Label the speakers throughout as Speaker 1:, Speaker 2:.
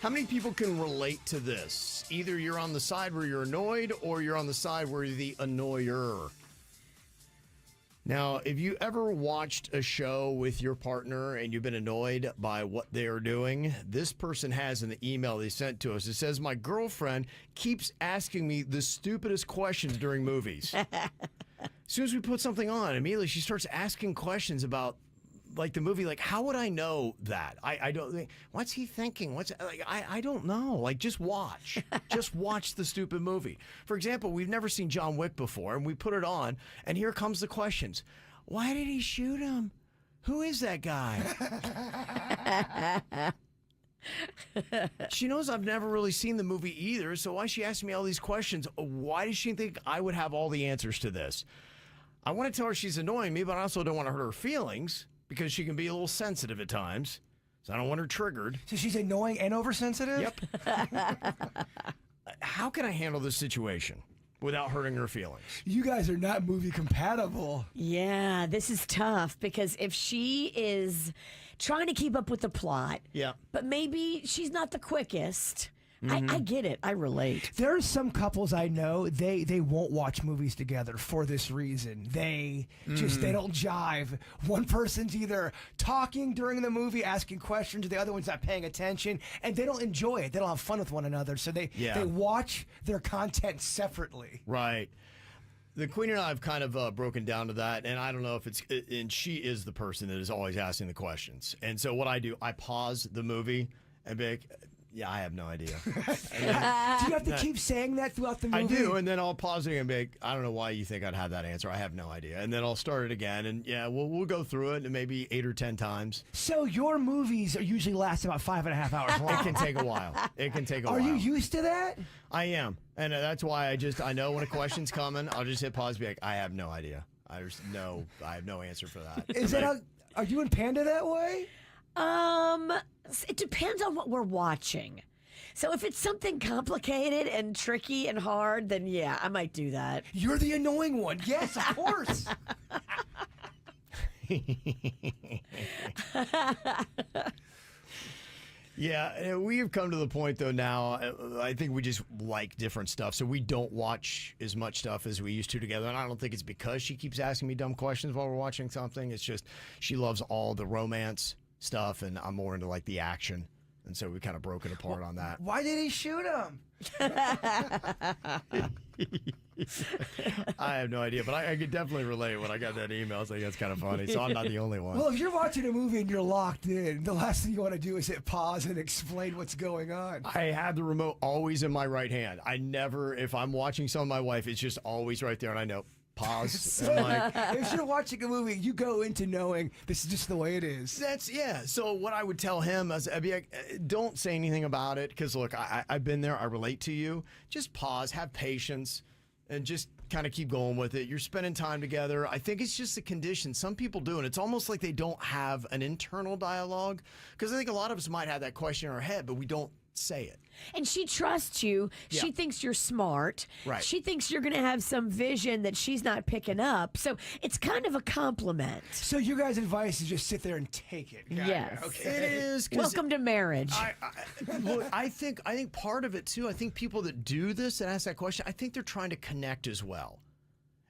Speaker 1: How many people can relate to this? Either you're on the side where you're annoyed or you're on the side where you're the annoyer. Now, if you ever watched a show with your partner and you've been annoyed by what they are doing, this person has in the email they sent to us. It says, my girlfriend keeps asking me the stupidest questions during movies. As soon as we put something on, immediately she starts asking questions about like the movie, like, how would I know that? I don't think, what's he thinking? I don't know. Like, just watch. Just watch the stupid movie. For example, we've never seen John Wick before, and we put it on, and here comes the questions. Why did he shoot him? Who is that guy? She knows I've never really seen the movie either, so why is she asking me all these questions? Why does she think I would have all the answers to this? I want to tell her she's annoying me, but I also don't want to hurt her feelings, because she can be a little sensitive at times. So I don't want her triggered.
Speaker 2: So she's annoying and oversensitive?
Speaker 1: Yep. How can I handle this situation without hurting her feelings?
Speaker 2: You guys are not movie compatible.
Speaker 3: Yeah, this is tough because if she is trying to keep up with the plot,
Speaker 1: Yeah.
Speaker 3: but maybe she's not the quickest. I get it. I relate.
Speaker 2: There are some couples I know, they won't watch movies together for this reason. They don't jive. One person's either talking during the movie, asking questions, or the other one's not paying attention, and they don't enjoy it. They don't have fun with one another, so they watch their content separately.
Speaker 1: Right. The Queen and I have kind of broken down to that, and I don't know if it's, and she is the person that is always asking the questions. And so what I do, I pause the movie and be like, yeah, I have no idea.
Speaker 2: Do you have to keep saying that throughout the movie?
Speaker 1: I do, and then I'll pause it and be like, I don't know why you think I'd have that answer. I have no idea. And then I'll start it again, and yeah, we'll go through it maybe 8 or 10 times.
Speaker 2: So your movies are usually last about 5.5 hours long.
Speaker 1: It can take a while. It can take a while.
Speaker 2: Are you used to that?
Speaker 1: I am, and that's why I know when a question's coming, I'll just hit pause and be like, I have no idea. I have no answer for that.
Speaker 2: Is that are you and Panda that way?
Speaker 3: It depends on what we're watching. So if it's something complicated and tricky and hard, then yeah, I might do that.
Speaker 2: You're the annoying one. Yes, of course.
Speaker 1: Yeah, we have come to the point, though, now, I think we just like different stuff, so we don't watch as much stuff as we used to together, and I don't think it's because she keeps asking me dumb questions while we're watching something. It's just she loves all the romance stuff, and I'm more into, like, the action, and so we kind of broke it apart on that.
Speaker 2: Why did he shoot him?
Speaker 1: I have no idea, but I could definitely relate when I got that email. I was like, that's kind of funny, so I'm not the only one.
Speaker 2: Well, if you're watching a movie and you're locked in, the last thing you want to do is hit pause and explain what's going on.
Speaker 1: I have the remote always in my right hand. I never, if I'm watching something with my wife, it's just always right there, and I know, pause.
Speaker 2: So, if you're watching a movie, you go into knowing this is just the way it is.
Speaker 1: Yeah. So what I would tell him is, I'd be like, don't say anything about it, because look, I've been there. I relate to you. Just pause, have patience, and just kind of keep going with it. You're spending time together. I think it's just a condition. Some people do, and it's almost like they don't have an internal dialogue, because I think a lot of us might have that question in our head, but we don't say it.
Speaker 3: And she trusts you.
Speaker 1: Yeah.
Speaker 3: She thinks you're smart.
Speaker 1: Right.
Speaker 3: She thinks you're going to have some vision that she's not picking up. So it's kind of a compliment.
Speaker 2: So your guys' advice is just sit there and take it. Got
Speaker 3: Yes.
Speaker 2: it. Okay.
Speaker 1: It is.
Speaker 3: Welcome to marriage.
Speaker 1: Look, I think part of it too. I think people that do this and ask that question, I think they're trying to connect as well.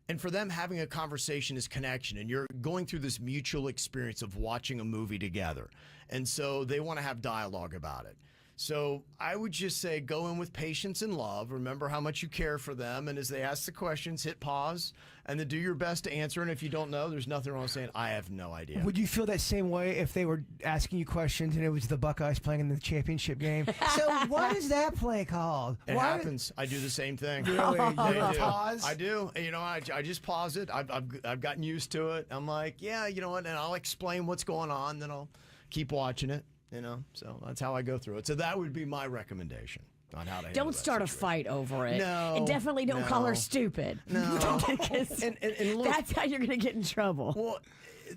Speaker 1: And for them, having a conversation is connection, and you're going through this mutual experience of watching a movie together, and so they want to have dialogue about it. So I would just say go in with patience and love. Remember how much you care for them. And as they ask the questions, hit pause and then do your best to answer. And if you don't know, there's nothing wrong with saying, I have no idea.
Speaker 2: Would you feel that same way if they were asking you questions and it was the Buckeyes playing in the championship game? So what is that play called?
Speaker 1: It happens. I do the same thing.
Speaker 2: Really?
Speaker 1: I do.
Speaker 2: Pause?
Speaker 1: I do. You know, I just pause it. I've gotten used to it. I'm like, yeah, you know what? And I'll explain what's going on. Then I'll keep watching it. You know, so that's how I go through it. So that would be my recommendation on how to handle
Speaker 3: Don't start a
Speaker 1: situation.
Speaker 3: fight over it.
Speaker 1: No,
Speaker 3: And definitely don't call her
Speaker 1: no.
Speaker 3: stupid.
Speaker 1: No.
Speaker 3: Because
Speaker 1: And look,
Speaker 3: that's how you're going to get in trouble.
Speaker 1: well,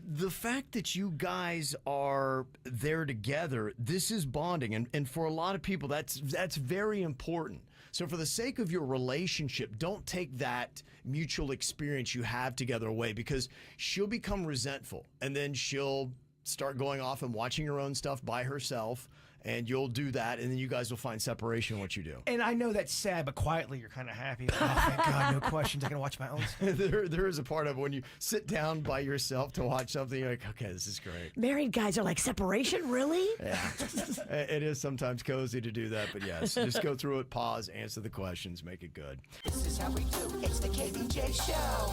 Speaker 1: the fact that you guys are there together, this is bonding. And for a lot of people, that's very important. So for the sake of your relationship, don't take that mutual experience you have together away, because she'll become resentful, and then she'll start going off and watching her own stuff by herself, and you'll do that, and then you guys will find separation in what you do.
Speaker 2: And I know that's sad, but quietly you're kind of happy. Oh, thank God, no questions. I can watch my own stuff.
Speaker 1: there is a part of when you sit down by yourself to watch something, you're like, okay, this is great.
Speaker 3: Married guys are like, separation? Really?
Speaker 1: Yeah. It is sometimes cozy to do that, but yes, just go through it, pause, answer the questions, make it good.
Speaker 4: This is how we do. It's the KVJ Show.